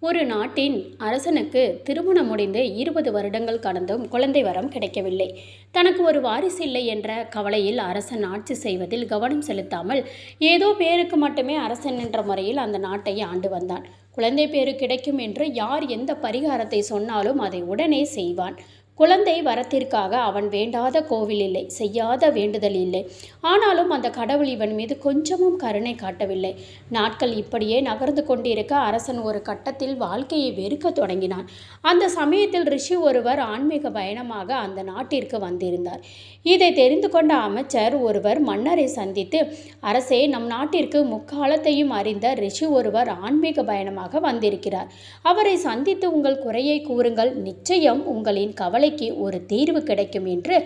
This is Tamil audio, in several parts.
ஒரு நாட்டின் அரசனுக்கு திருமணம் முடிந்து 20 வருடங்கள் கடந்தும் குழந்தை வரம் கிடைக்கவில்லை. தனக்கு ஒரு வாரிசு இல்லை என்ற கவலையில் அரசன் ஆட்சி செய்வதில் கவனம் செலுத்தாமல் ஏதோ பேருக்கு மட்டுமே அரசன் என்ற முறையில் அந்த நாட்டை ஆண்டு வந்தான். குழந்தை பேறு கிடைக்கும் என்று யார் எந்த பரிகாரத்தை சொன்னாலும் அதை உடனே செய்வான். குழந்தை வரத்திற்காக அவன் வேண்டாத கோவில் இல்லை, செய்யாத வேண்டுதல் இல்லை. ஆனாலும் அந்த கடவுள் இவன் மீது கொஞ்சமும் கருணை காட்டவில்லை. நாட்கள் இப்படியே நகர்ந்து கொண்டிருக்க அரசன் ஒரு கட்டத்தில் வாழ்க்கையை வெறுக்க தொடங்கினான். அந்த சமயத்தில் ரிஷி ஒருவர் ஆன்மீக பயணமாக அந்த நாட்டிற்கு வந்திருந்தார். இதை தெரிந்து கொண்ட அமைச்சர் ஒருவர் மன்னரை சந்தித்து, அரசே, நம் நாட்டிற்கு முக்காலத்தையும் அறிந்த ரிஷி ஒருவர் ஆன்மீக பயணமாக வந்திருக்கிறார். அவரை சந்தித்து உங்கள் குறையை கூறுங்கள், நிச்சயம் உங்களின் கவலைக்கு ஒரு தீர்வு கிடைக்கும் என்று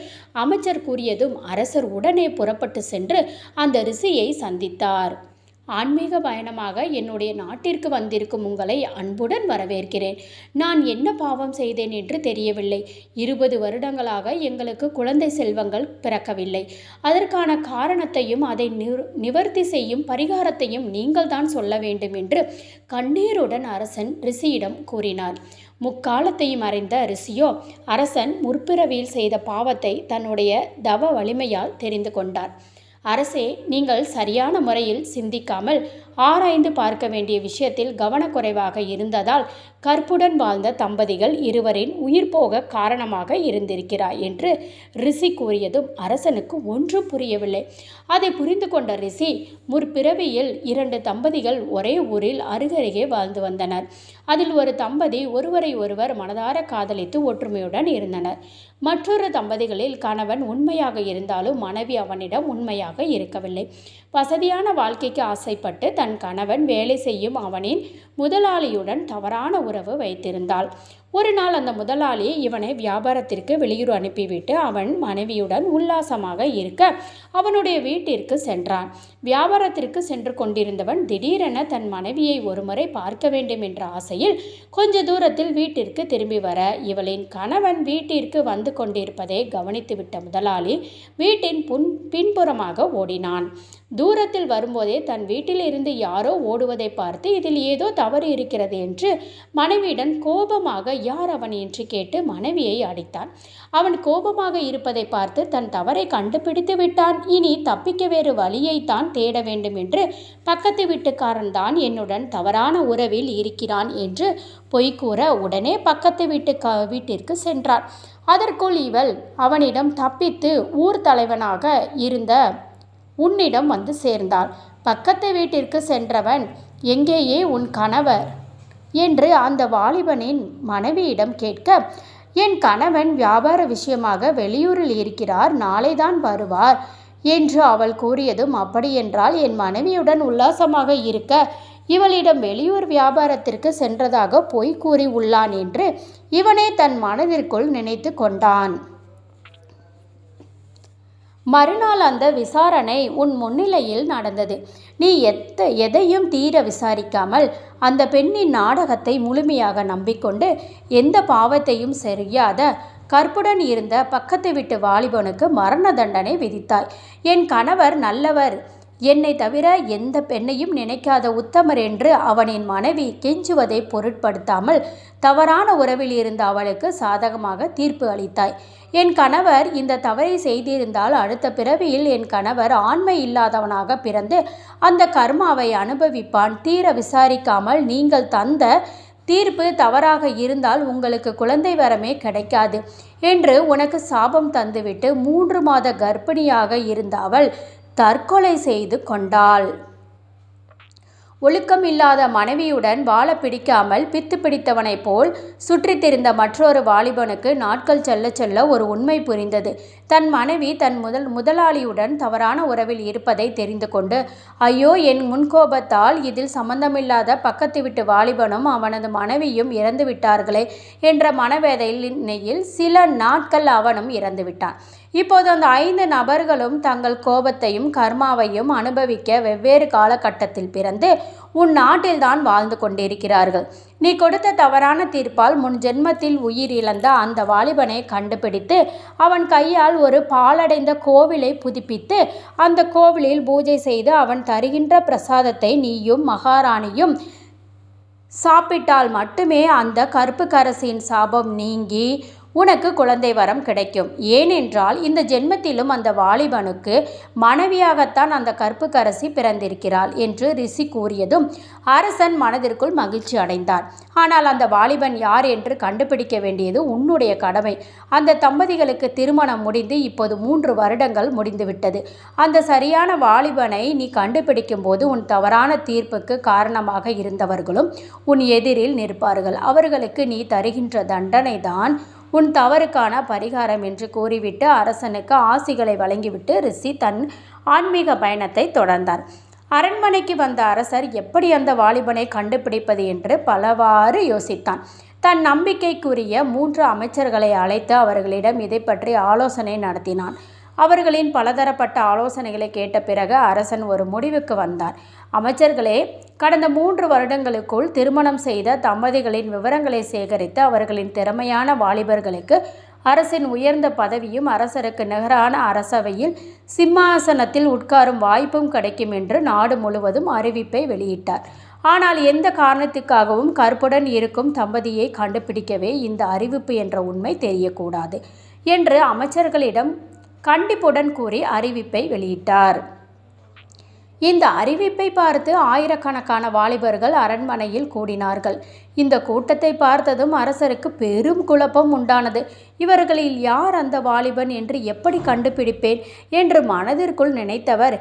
அமைச்சர் கூறியதும் அரசர் உடனே புறப்பட்டு சென்று அந்த ரிஷியை சந்தித்தார். ஆன்மீக பயணமாக என்னுடைய நாட்டிற்கு வந்திருக்கும் உங்களை அன்புடன் வரவேற்கிறேன். நான் என்ன பாவம் செய்தேன் என்று தெரியவில்லை. 20 வருடங்களாக எங்களுக்கு குழந்தை செல்வங்கள் பிறக்கவில்லை. அதற்கான காரணத்தையும் அதை நிவர்த்தி செய்யும் பரிகாரத்தையும் நீங்கள் தான் சொல்ல வேண்டும் என்று கண்ணீருடன் அரசன் ரிஷியிடம் கூறினார். முக்காலத்தையும் அறிந்த ரிஷியோ அரசன் முற்பிறவியில் செய்த பாவத்தை தன்னுடைய தவ வலிமையால் தெரிந்து கொண்டார். அரசே, நீங்கள் சரியான முறையில் சிந்திக்காமல் ஆராய்ந்து பார்க்க வேண்டிய விஷயத்தில் கவனக்குறைவாக இருந்ததால் கற்புடன் வாழ்ந்த தம்பதிகள் இருவரின் உயிர் போக காரணமாக இருந்திருக்கிறாய் என்று ரிஷி கூறியதும் அரசனுக்கு ஒன்றும் புரியவில்லை. அதை புரிந்து கொண்ட ரிஷி, முற்பிறவியில் 2 தம்பதிகள் ஒரே ஊரில் அருகருகே வாழ்ந்து வந்தனர். அதில் ஒரு தம்பதி ஒருவரை ஒருவர் மனதார காதலித்து ஒற்றுமையுடன் இருந்தனர். மற்றொரு தம்பதிகளில் கணவன் உண்மையாக இருந்தாலும் மனைவி அவனிடம் உண்மையாக இருக்கவில்லை. வசதியான வாழ்க்கைக்கு ஆசைப்பட்டு தன் கணவன் வேலை செய்யும் அவனின் முதலாளியுடன் தவறான உறவு வைத்திருந்தாள். ஒரு நாள் அந்த முதலாளி இவனை வியாபாரத்திற்கு வெளியூர் அனுப்பிவிட்டு அவன் மனைவியுடன் உல்லாசமாக இருக்க அவனுடைய வீட்டிற்கு சென்றான். வியாபாரத்திற்கு சென்று கொண்டிருந்தவன் திடீரென தன் மனைவியை ஒருமுறை பார்க்க வேண்டும் என்ற ஆசையில் கொஞ்ச தூரத்தில் வீட்டிற்கு திரும்பி வர இவளின் கணவன் வீட்டிற்கு வந்து கொண்டிருப்பதை கவனித்துவிட்ட முதலாளி வீட்டின் பின்புறமாக ஓடினான். தூரத்தில் வரும்போதே தன் வீட்டில் இருந்து யாரோ ஓடுவதை பார்த்து இதில் ஏதோ தவறு இருக்கிறது என்று மனைவியுடன் கோபமாக யார் அவன் என்று கேட்டு மனைவியை அடித்தான். அவன் கோபமாக இருப்பதை பார்த்து தன் தவறை கண்டுபிடித்து விட்டான். இனி தப்பிக்க வேறு வழியைத்தான் தேட வேண்டும் என்று பக்கத்து வீட்டுக்காரன் தான் என்னுடன் தவறான உறவில் இருக்கிறான் என்று பொய்கூற உடனே பக்கத்து வீட்டிற்கு சென்றான். அதற்குள் இவள் அவனிடம் தப்பித்து ஊர் தலைவனாக இருந்த உன்னிடம் வந்து சேர்ந்தாள். பக்கத்து வீட்டிற்கு சென்றவன், எங்கேயே உன் கணவர் என்று அந்த வாலிபனின் மனைவியிடம் கேட்க, என் கணவன் வியாபார விஷயமாக வெளியூரில் இருக்கிறார், நாளைதான் வருவார் என்று அவள் கூறியதும், அப்படியென்றால் என் மனைவியுடன் உல்லாசமாக இருக்க இவளிடம் வெளியூர் வியாபாரத்திற்கு சென்றதாக பொய் கூறி உள்ளான் என்று இவனே தன் மனதிற்குள் நினைத்து கொண்டான். மறுநாள் அந்த விசாரணை உன் முன்னிலையில் நடந்தது. நீ எதையும் தீர விசாரிக்காமல் அந்த பெண்ணின் நாடகத்தை முழுமையாக நம்பிக்கொண்டு எந்த பாவத்தையும் செய்யாத கற்புடன் இருந்த பக்கத்து வீட்டு வாலிபனுக்கு மரண தண்டனை விதித்தாய். என் கணவர் நல்லவர், என்னை தவிர எந்த பெண்ணையும் நினைக்காத உத்தமர் என்று அவனின் மனைவி கெஞ்சுவதை பொருட்படுத்தாமல் தவறான உறவில் இருந்த அவளுக்கு சாதகமாக தீர்ப்பு அளித்தாய். என் கணவர் இந்த தவறை செய்திருந்தால் அடுத்த பிறவியில் என் கணவர் ஆண்மை இல்லாதவனாக பிறந்து அந்த கர்மாவை அனுபவிப்பான். தீர விசாரிக்காமல் நீங்கள் தந்த தீர்ப்பு தவறாக இருந்தால் உங்களுக்கு குழந்தை வரமே கிடைக்காது என்று உனக்கு சாபம் தந்துவிட்டு 3 மாத கர்ப்பிணியாக இருந்த அவள் தற்கொலை செய்து கொண்டாள். ஒழுக்கமில்லாத மனைவியுடன் வாழ பிடிக்காமல் பித்து பிடித்தவனைப் போல் சுற்றித்திருந்த மற்றொரு வாலிபனுக்கு நாட்கள் செல்ல செல்ல ஒரு உண்மை புரிந்தது. தன் மனைவி தன் முதலாளியுடன் தவறான உறவில் இருப்பதை தெரிந்து கொண்டு, ஐயோ, என் முன்கோபத்தால் இதில் சம்பந்தமில்லாத பக்கத்து வீட்டு வாலிபனும் அவனது மனைவியும் இறந்து விட்டார்களே என்ற மனவேதனையில் சில நாட்கள் அவனும் இறந்து விட்டான். இப்போது அந்த 5 நபர்களும் தங்கள் கோபத்தையும் கர்மாவையும் அனுபவிக்க வெவ்வேறு காலகட்டத்தில் பிறந்து உன் நாட்டில்தான் வாழ்ந்து கொண்டிருக்கிறார்கள். நீ கொடுத்த தவறான தீர்ப்பால் முன் ஜென்மத்தில் உயிர் இழந்த அந்த வாலிபனை கண்டுபிடித்து அவன் கையால் ஒரு பாழடைந்த கோவிலை புதுப்பித்து அந்த கோவிலில் பூஜை செய்து அவன் தருகின்ற பிரசாதத்தை நீயும் மகாராணியும் சாப்பிட்டால் மட்டுமே அந்த கற்புக்கரசியின் சாபம் நீங்கி உனக்கு குழந்தை வரம் கிடைக்கும். ஏனென்றால் இந்த ஜென்மத்திலும் அந்த வாலிபனுக்கு மனைவியாகத்தான் அந்த கற்புக்கரசி பிறந்திருக்கிறாள் என்று ரிஷி கூறியதும் அரசன் மனதிற்குள் மகிழ்ச்சி அடைந்தார். ஆனால் அந்த வாலிபன் யார் என்று கண்டுபிடிக்க வேண்டியது உன்னுடைய கடமை. அந்த தம்பதிகளுக்கு திருமணம் முடிந்து இப்போது 3 வருடங்கள் முடிந்துவிட்டது. அந்த சரியான வாலிபனை நீ கண்டுபிடிக்கும் போது உன் தவறான தீர்ப்புக்கு காரணமாக இருந்தவர்களும் உன் எதிரில் நிற்பார்கள். அவர்களுக்கு நீ தருகின்ற தண்டனைதான் உன் தவறுக்கான பரிகாரம் என்று கூறிவிட்டு அரசனுக்கு ஆசிகளை வழங்கிவிட்டு ரிஷி தன் ஆன்மீக பயணத்தை தொடர்ந்தார். அரண்மனைக்கு வந்த அரசர் எப்படி அந்த வாலிபனை கண்டுபிடிப்பது என்று பலவாறு யோசித்தான். தன் நம்பிக்கைக்குரிய 3 அமைச்சர்களை அழைத்து அவர்களிடம் இதை பற்றி ஆலோசனை நடத்தினான். அவர்களின் பலதரப்பட்ட ஆலோசனைகளை கேட்ட பிறகு அரசன் ஒரு முடிவுக்கு வந்தார். அமைச்சர்களே, கடந்த 3 வருடங்களுக்குள் திருமணம் செய்த தம்பதிகளின் விவரங்களை சேகரித்து அவர்களின் திறமையான வாலிபர்களுக்கு அரசின் உயர்ந்த பதவியும் அரசருக்கு நிகரான அரசவையில் சிம்மாசனத்தில் உட்காரும் வாய்ப்பும் கிடைக்கும் என்று நாடு முழுவதும் அறிவிப்பை வெளியிட்டார். ஆனால் எந்த காரணத்துக்காகவும் கற்புடன் இருக்கும் தம்பதியை கண்டுபிடிக்கவே இந்த அறிவிப்பு என்ற உண்மை தெரியக்கூடாது என்று அமைச்சர்களிடம் கண்டிப்புடன் கூறி அறிவிப்பை வெளியிட்டார். இந்த அறிவிப்பை பார்த்து ஆயிரக்கணக்கான வாலிபர்கள் அரண்மனையில் கூடினார்கள். இந்த கூட்டத்தை பார்த்ததும் அரசருக்கு பெரும் குழப்பம் உண்டானது. இவர்களில் யார் அந்த வாலிபன் என்று எப்படி கண்டுபிடிப்பேன் என்று மனதிற்குள் நினைத்தவர்,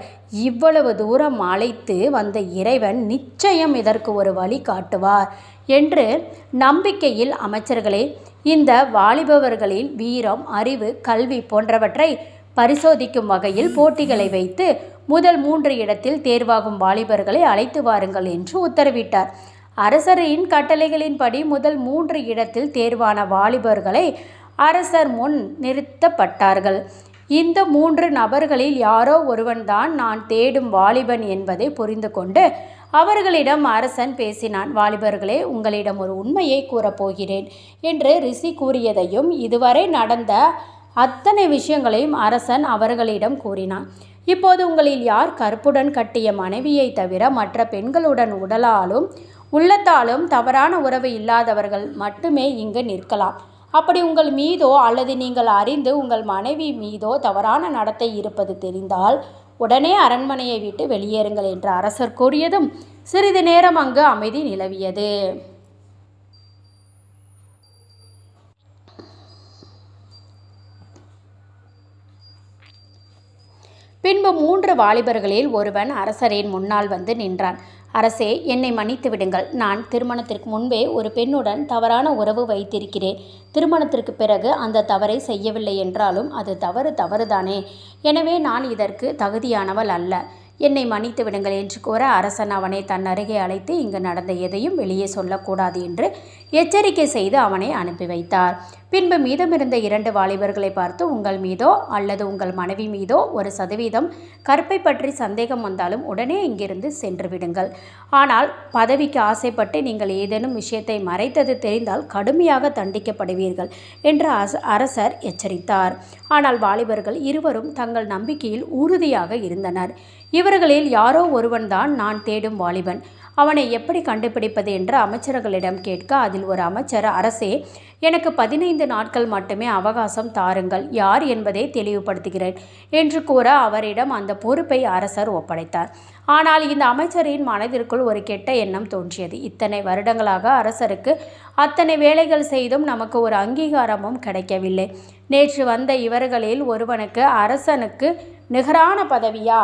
இவ்வளவு தூரம் அழைத்து வந்த இறைவன் நிச்சயம் இதற்கு ஒரு வழி காட்டுவார் என்று நம்பிக்கையில் அமைச்சர்களே, இந்த வாலிபவர்களில் வீரம், அறிவு, கல்வி போன்றவற்றை பரிசோதிக்கும் வகையில் போட்டிகளை வைத்து முதல் 3 இடத்தில் தேர்வாகும் வாலிபர்களை அழைத்து வாருங்கள் என்று உத்தரவிட்டார். அரசரின் கட்டளைகளின்படி முதல் 3 இடத்தில் தேர்வான வாலிபர்களை அரசர் முன் நிறுத்தப்பட்டார்கள். இந்த 3 நபர்களில் யாரோ ஒருவன்தான் நான் தேடும் வாலிபன் என்பதை புரிந்து கொண்டு அவர்களிடம் அரசன் பேசினான். வாலிபர்களே, உங்களிடம் ஒரு உண்மையை கூறப்போகிறேன் என்று ரிஷி கூறியதையும் இதுவரை நடந்த அத்தனை விஷயங்களையும் அரசன் அவர்களிடம் கூறினான். இப்போது உங்களில் யார் கற்புடன் கட்டிய மனைவியை தவிர மற்ற பெண்களுடன் உடலாலும் உள்ளத்தாலும் தவறான உறவு இல்லாதவர்கள் மட்டுமே இங்கு நிற்கலாம். அப்படி உங்கள் மீதோ அல்லது நீங்கள் அறிந்து உங்கள் மனைவி மீதோ தவறான நடத்தை இருப்பது தெரிந்தால் உடனே அரண்மனையை விட்டு வெளியேறுங்கள் என்று அரசர் கூறியதும் சிறிது நேரம் அங்கு அமைதி நிலவியது. பின்பு 3 வாலிபர்களில் ஒருவன் அரசரின் முன்னால் வந்து நின்றான். அரசே, என்னை மன்னித்து விடுங்கள். நான் திருமணத்திற்கு முன்பே ஒரு பெண்ணுடன் தவறான உறவு வைத்திருக்கிறேன். திருமணத்திற்கு பிறகு அந்த தவறை செய்யவில்லை என்றாலும் அது தவறுதானே. எனவே நான் இதற்கு தகுதியானவள் அல்ல. என்னை மன்னித்து விடுங்கள் என்று கூற அரசன் அவனை தன் அருகே அழைத்து இங்கு நடந்த எதையும் வெளியே சொல்லக்கூடாது என்று எச்சரிக்கை செய்து அவனை அனுப்பி வைத்தார். பின்பு மீதமிருந்த 2 வாலிபர்களை பார்த்து, உங்கள் மீதோ அல்லது உங்கள் மனைவி மீதோ 1% கற்பை பற்றி சந்தேகம் வந்தாலும் உடனே இங்கிருந்து சென்று விடுங்கள். ஆனால் பதவிக்கு ஆசைப்பட்டு நீங்கள் ஏதேனும் விஷயத்தை மறைத்தது தெரிந்தால் கடுமையாக தண்டிக்கப்படுவீர்கள் என்று அரசர் எச்சரித்தார். ஆனால் வாலிபர்கள் இருவரும் தங்கள் நம்பிக்கையில் உறுதியாக இருந்தனர். இவர்களில் யாரோ ஒருவன்தான் நான் தேடும் வாலிபன். அவனை எப்படி கண்டுபிடிப்பது என்று அமைச்சர்களிடம் கேட்க அதில் ஒரு அமைச்சர், அரசே, எனக்கு 15 நாட்கள் மட்டுமே அவகாசம் தாருங்கள், யார் என்பதை தெளிவுபடுத்துகிறேன் என்று கூற அவரிடம் அந்த பொறுப்பை அரசர் ஒப்படைத்தார். ஆனால் இந்த அமைச்சரின் மனதிற்குள் ஒரு கெட்ட எண்ணம் தோன்றியது. இத்தனை வருடங்களாக அரசருக்கு அத்தனை வேலைகள் செய்தும் நமக்கு ஒரு அங்கீகாரமும் கிடைக்கவில்லை. நேற்று வந்த இவர்களில் ஒருவனுக்கு அரசனுக்கு நிகரான பதவியா?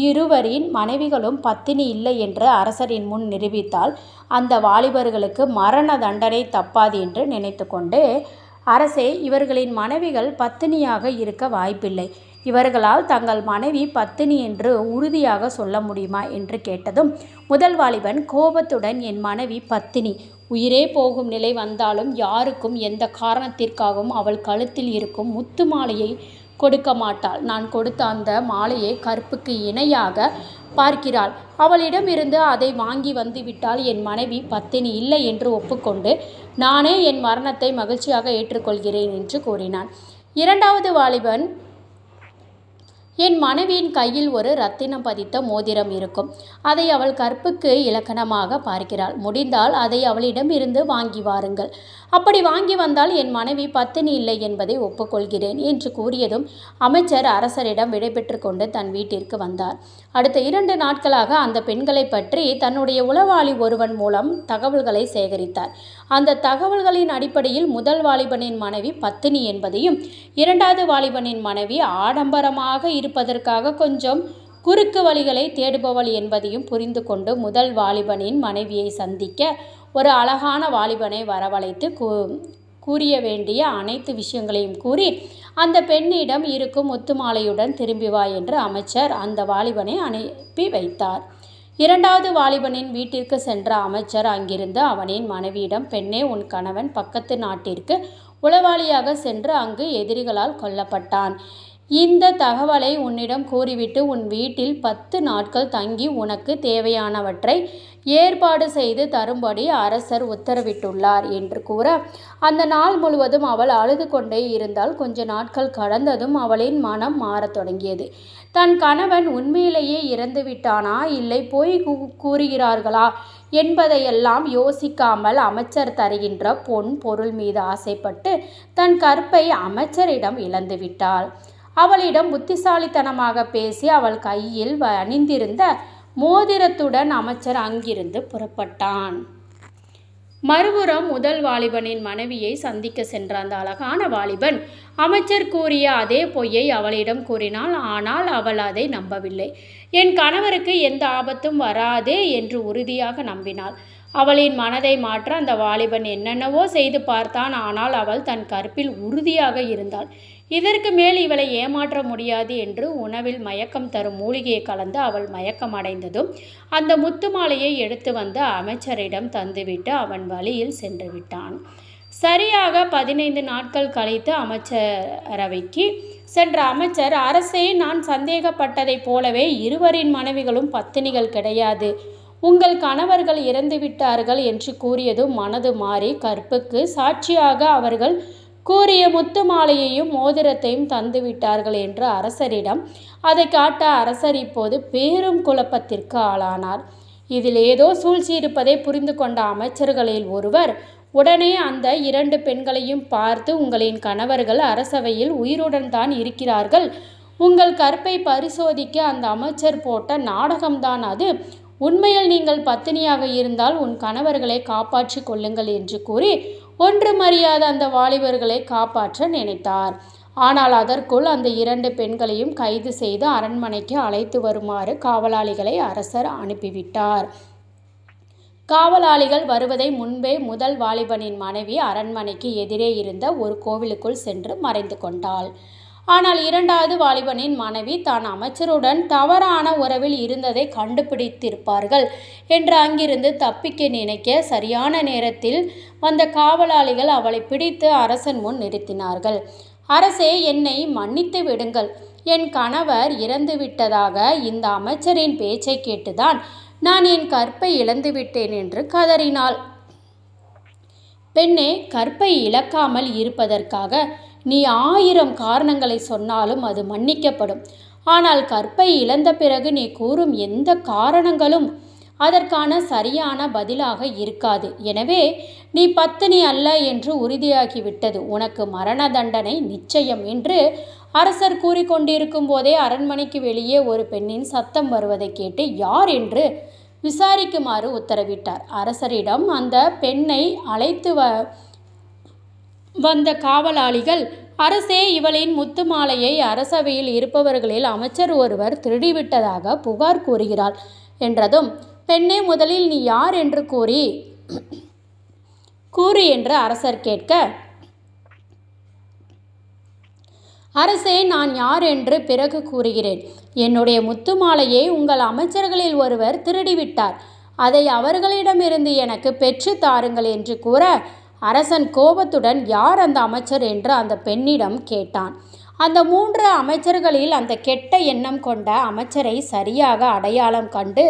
இருவரின் மனைவிகளும் பத்தினி இல்லை என்று அரசரின் முன் நிரூபித்தால் அந்த வாலிபர்களுக்கு மரண தண்டனை தப்பாது என்று நினைத்து கொண்டு, அரசே, இவர்களின் மனைவிகள் பத்தினியாக இருக்க வாய்ப்பில்லை. இவர்களால் தங்கள் மனைவி பத்தினி என்று உறுதியாக சொல்ல முடியுமா என்று கேட்டதும் முதல் வாலிபன் கோபத்துடன், என் மனைவி பத்தினி. உயிரே போகும் நிலை வந்தாலும் யாருக்கும் எந்த காரணத்திற்காகவும் அவள் கழுத்தில் இருக்கும் முத்து மாலையை கொடுக்க மாட்டாள். நான் கொடுத்த அந்த மாலையை கற்புக்கு இணையாக பார்க்கிறாள். அவளிடமிருந்து அதை வாங்கி வந்துவிட்டால் என் மனைவி பத்தினி இல்லை என்று ஒப்புக்கொண்டு நானே என் மரணத்தை மகிழ்ச்சியாக ஏற்றுக்கொள்கிறேன் என்று கூறினான். இரண்டாவது வாலிபன், என் மனைவியின் கையில் ஒரு ரத்தினம் பதித்த மோதிரம் இருக்கும். அதை அவள் கற்புக்கு இலக்கணமாக பார்க்கிறாள். முடிந்தால் அதை அவளிடம் இருந்து வாங்கி வாருங்கள். அப்படி வாங்கி வந்தால் என் மனைவி பத்தினி இல்லை என்பதை ஒப்புக்கொள்கிறேன் என்று கூறியதும் அமைச்சர் அரசரிடம் விடைபெற்று கொண்டு தன் வீட்டிற்கு வந்தார். அடுத்த 2 நாட்களாக அந்த பெண்களை பற்றி தன்னுடைய உளவாளி ஒருவன் மூலம் தகவல்களை சேகரித்தார். அந்த தகவல்களின் அடிப்படையில் முதல் வாலிபனின் மனைவி பத்தினி என்பதையும், 2வது வாலிபனின் மனைவி ஆடம்பரமாக இருப்பதற்காக கொஞ்சம் குறுக்கு வழிகளை தேடுபவள் என்பதையும் புரிந்து கொண்டு முதல் வாலிபனின் மனைவியை சந்திக்க ஒரு அழகான வாலிபனை வரவழைத்து கூறிய வேண்டிய அனைத்து விஷயங்களையும் கூறி அந்த பெண்ணிடம் இருக்கும் முத்துமாலையுடன் திரும்பி வா என்று அமைச்சர் அந்த வாலிபனை அனுப்பி வைத்தார். 2வது வாலிபனின் வீட்டிற்கு சென்ற அமைச்சர் அங்கிருந்து அவனின் மனைவியிடம், பெண்ணே, உன் கணவன் பக்கத்து நாட்டிற்கு உளவாளியாக சென்று அங்கு எதிரிகளால் கொல்லப்பட்டான். இந்த தகவலை உன்னிடம் கூறிவிட்டு உன் வீட்டில் 10 நாட்கள் தங்கி உனக்கு தேவையானவற்றை ஏற்பாடு செய்து தரும்படி அரசர் உத்தரவிட்டுள்ளார் என்று கூற, அந்த நாள் முழுவதும் அவள் அழுது கொண்டே இருந்தால். கொஞ்ச நாட்கள் கடந்ததும் அவளின் மனம் மாறத் தொடங்கியது. தன் கணவன் உண்மையிலேயே இறந்து விட்டானா, இல்லை பொய் கூறுகிறார்களா என்பதையெல்லாம் யோசிக்காமல் அமைச்சர் தருகின்ற பொருள் மீது ஆசைப்பட்டு தன் கற்பை அமைச்சரிடம் இழந்து விட்டாள். அவளிடம் புத்திசாலித்தனமாக பேசி அவள் கையில் அணிந்திருந்த மோதிரத்துடன் அமைச்சர் அங்கிருந்து புறப்பட்டான். மறுபுறம் முதல் வாலிபனின் மனைவியை சந்திக்க சென்ற அந்த அழகான வாலிபன் அமைச்சர் கூறிய அதே பொய்யை அவளிடம் கூறினாள். ஆனால் அவள் அதை நம்பவில்லை. என் கணவருக்கு எந்த ஆபத்தும் வராதே என்று உறுதியாக நம்பினாள். அவளின் மனதை மாற்ற அந்த வாலிபன் என்னென்னவோ செய்து பார்த்தான். ஆனால் அவள் தன் கற்பில் உறுதியாக இருந்தாள். இதற்கு மேல் இவளை ஏமாற்ற முடியாது என்று உணவில் மயக்கம் தரும் மூலிகையை கலந்து அவள் மயக்கம் அடைந்ததும் அந்த முத்து மாலையை எடுத்து வந்து அமைச்சரிடம் தந்துவிட்டு அவன் வழியில் சென்று விட்டான். சரியாக 15 நாட்கள் கழித்து அமைச்சரவைக்கு சென்ற அமைச்சர், அரசே, நான் சந்தேகப்பட்டதைப் போலவே இருவரின் மனைவிகளும் பத்தினிகள் கிடையாது. உங்கள் கணவர்கள் இறந்து விட்டார்கள் என்று கூறியதும் மனது மாறி கற்புக்கு சாட்சியாக அவர்கள் கூறிய முத்து மாலையையும் மோதிரத்தையும் தந்துவிட்டார்கள் என்று அரசரிடம் அதை காட்ட அரசர் இப்போது பேரும் குழப்பத்திற்கு ஆளானார். இதில் ஏதோ சூழ்ச்சி இருப்பதை புரிந்து கொண்ட அமைச்சர்களில் ஒருவர் உடனே அந்த 2 பெண்களையும் பார்த்து, உங்களின் கணவர்கள் அரசவையில் உயிருடன் தான் இருக்கிறார்கள். உங்கள் கற்பை பரிசோதிக்க அந்த அமைச்சர் போட்ட நாடகம்தான் அது. உண்மையில் நீங்கள் பத்தினியாக இருந்தால் உன் கணவர்களை காப்பாற்றி கொள்ளுங்கள் என்று கூறி ஒன்றுமறியாத அந்த வாலிபர்களை காப்பாற்ற நினைத்தார். ஆனால் அதற்குள் அந்த 2 பெண்களையும் கைது செய்து அரண்மனைக்கு அழைத்து வருமாறு காவலாளிகளை அரசர் அனுப்பிவிட்டார். காவலாளிகள் வருவதை முன்பே முதல் வாலிபனின் மனைவி அரண்மனைக்கு எதிரே இருந்த ஒரு கோவிலுக்குள் சென்று மறைந்து கொண்டாள். ஆனால் 2வது வாலிபனின் மனைவி தான் அமைச்சருடன் தவறான உறவில் இருந்ததை கண்டுபிடித்திருப்பார்கள் என்று அங்கிருந்து தப்பிக்க நினைக்க சரியான நேரத்தில் வந்த காவலாளிகள் அவளை பிடித்து அரசன் முன் நிறுத்தினார்கள். அரசே, என்னை மன்னித்து விடுங்கள். என் கணவர் இறந்து விட்டதாக இந்த அமைச்சரின் பேச்சை கேட்டுதான் நான் என் கற்பை இழந்துவிட்டேன் என்று கதறினாள். பெண்ணே, கற்பை இழக்காமல் இருப்பதற்காக நீ 1000 காரணங்களை சொன்னாலும் அது மன்னிக்கப்படும். ஆனால் கற்பை இழந்த பிறகு நீ கூறும் எந்த காரணங்களும் அதற்கான சரியான பதிலாக இருக்காது. எனவே நீ பத்தினி அல்ல என்று உறுதியாகிவிட்டது. உனக்கு மரண தண்டனை நிச்சயம் என்று அரசர் கூறிக்கொண்டிருக்கும் போதே அரண்மனைக்கு வெளியே ஒரு பெண்ணின் சத்தம் வருவதை கேட்டு யார் என்று விசாரிக்குமாறு உத்தரவிட்டார். அரசரிடம் அந்த பெண்ணை அழைத்து வந்த காவலாளிகள், அரசே, இவளின் முத்து மாலையை அரசவையில் இருப்பவர்களில் அமைச்சர் ஒருவர் திருடிவிட்டதாக புகார் கூறுகிறாள் என்றதும், பெண்ணே, முதலில் நீ யார் என்று கூறு என்று அரசர் கேட்க, அரசே, நான் யார் என்று பிறகு கூறுகிறேன். என்னுடைய முத்து மாலையை உங்கள் அமைச்சர்களில் ஒருவர் திருடிவிட்டார். அதை அவர்களிடமிருந்து எனக்கு பெற்று தாருங்கள் என்று கூற, அரசன் கோபத்துடன் யார் அந்த அமைச்சர் என்று அந்த பெண்ணிடம் கேட்டான். அந்த 3 அமைச்சர்களில் அந்த கெட்ட எண்ணம் கொண்ட அமைச்சரை சரியாக அடையாளம் கண்டு,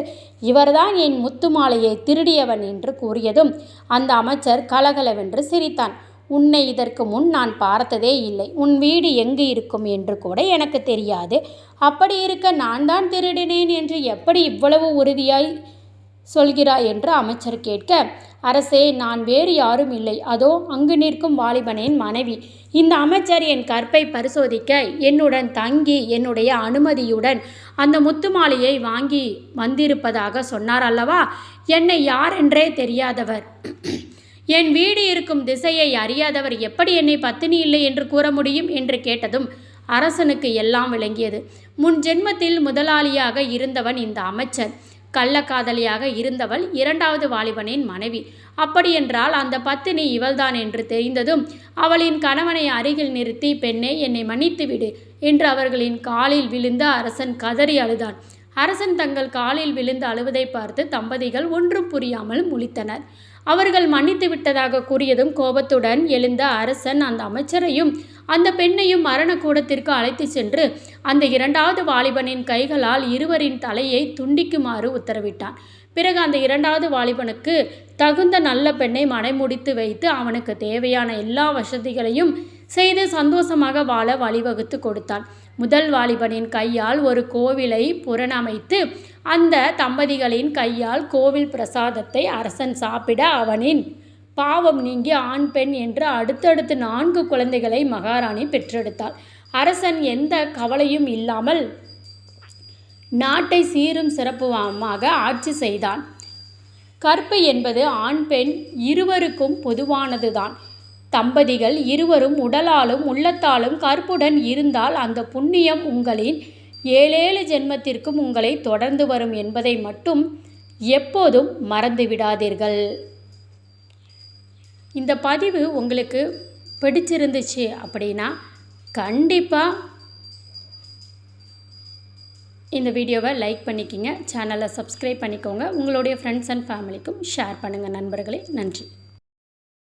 இவர்தான் என் முத்து மாலையை திருடியவன் என்று கூறியதும் அந்த அமைச்சர் கலகலவென்று சிரித்தான். உன்னை இதற்கு முன் நான் பார்த்ததே இல்லை. உன் வீடு எங்கு இருக்கும் என்று கூட எனக்கு தெரியாது. அப்படி இருக்க நான் தான் திருடினேன் என்று எப்படி இவ்வளவு உறுதியாய் சொல்கிறாய் என்று அமைச்சர் கேட்க, அரசே, நான் வேறு யாரும் இல்லை. அதோ அங்கு நிற்கும் வாலிபனின் மனைவி. இந்த அமைச்சர் என் கற்பை பரிசோதிக்க என்னுடன் தங்கி என்னுடைய அனுமதியுடன் அந்த முத்து மாலையை வாங்கி வந்திருப்பதாக சொன்னார் அல்லவா? என்னை யார் என்றே தெரியாதவர், என் வீடு இருக்கும் திசையை அறியாதவர் எப்படி என்னை பத்தினி இல்லை என்று கூற முடியும் என்று கேட்டதும் அரசனுக்கு எல்லாம் விளங்கியது. முன் ஜென்மத்தில் முதலாளியாக இருந்தவன் இந்த அமைச்சர், கள்ளக்காதலியாக இருந்தவள் இரண்டாவது வாலிபனின் மனைவி. அப்படியென்றால் அந்த பத்தினி இவள்தான் என்று தெரிந்ததும் அவளின் கணவனை அருகில் நிறுத்தி, பெண்ணே, என்னை மன்னித்து விடு என்று அவர்களின் காலில் விழுந்த அரசன் கதறி அழுதான். அரசன் தங்கள் காலில் விழுந்து அழுவதை பார்த்து தம்பதிகள் ஒன்றும் புரியாமல் முழித்தனர். அவர்கள் மன்னித்து விட்டதாக கூறியதும் கோபத்துடன் எழுந்த அரசன் அந்த அமைச்சரையும் அந்த பெண்ணையும் மரண கூடத்திற்கு அழைத்து சென்று அந்த இரண்டாவது வாலிபனின் கைகளால் இருவரின் தலையை துண்டிக்குமாறு உத்தரவிட்டான். பிறகு அந்த இரண்டாவது வாலிபனுக்கு தகுந்த நல்ல பெண்ணை மனைமுடித்து வைத்து அவனுக்கு தேவையான எல்லா வசதிகளையும் செய்து சந்தோஷமாக வாழ வழிவகுத்து கொடுத்தான். முதல் வாலிபனின் கையால் ஒரு கோவிலை புறணமைத்து அந்த தம்பதிகளின் கையால் கோவில் பிரசாதத்தை அரசன் சாப்பிட அவனின் பாவம் நீங்கி ஆண் பெண் என்று அடுத்தடுத்து 4 குழந்தைகளை மகாராணி பெற்றெடுத்தாள். அரசன் எந்த கவலையும் இல்லாமல் நாட்டை சீரும் சிறப்புமாக ஆட்சி செய்தான். கற்பு என்பது ஆண் பெண் இருவருக்கும் பொதுவானதுதான். தம்பதிகள் இருவரும் உடலாலும் உள்ளத்தாலும் கற்புடன் இருந்தால் அந்த புண்ணியம் உங்களின் 7 ஜென்மத்திற்கும் உங்களை தொடர்ந்து வரும் என்பதை மட்டும் எப்போதும் மறந்து விடாதீர்கள். இந்த பதிவு உங்களுக்கு பிடிச்சிருந்துச்சு அப்படின்னா கண்டிப்பாக இந்த வீடியோவை லைக் பண்ணிக்கிங்க, சேனலை சப்ஸ்கிரைப் பண்ணிக்கோங்க, உங்களுடைய ஃப்ரெண்ட்ஸ் அண்ட் ஃபேமிலிக்கும் ஷேர் பண்ணுங்கள் நண்பர்களே. நன்றி.